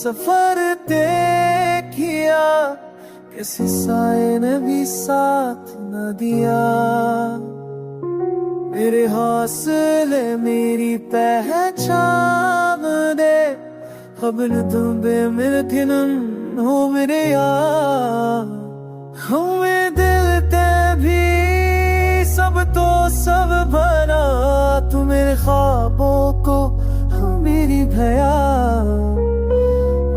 सफर तय किया, किसी साए ने भी साथ न दिया। मेरे हौसले मेरी पहचान दे, खबर तुम बेमिलकिन हो मेरे यार। हमें दिल ते भी सब तो सब भरा, तू मेरे ख्वाबों को मेरी भया।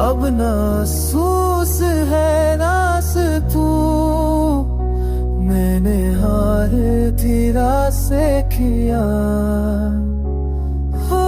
अब ना अफसोस है नास तू, मैंने हार तेरा से किया। हो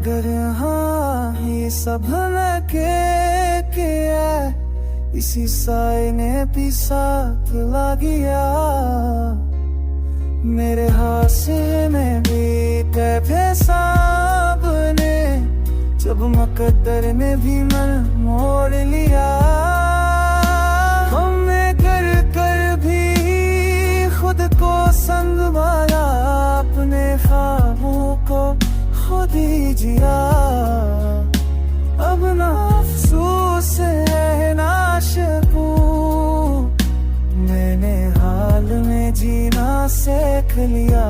अगर हाँ ही सब के इसी साए ने भी साथ ला गया। मेरे हाथ में भी कैफे साब ने, जब मुकद्दर ने भी मन मोड़ लिया। हमने कर कर भी खुद को संभाला, अपने ख्वाबों को खुद ही जिया। अब ना अफसोस है ना शकू, मैंने हाल में जीना सीख लिया।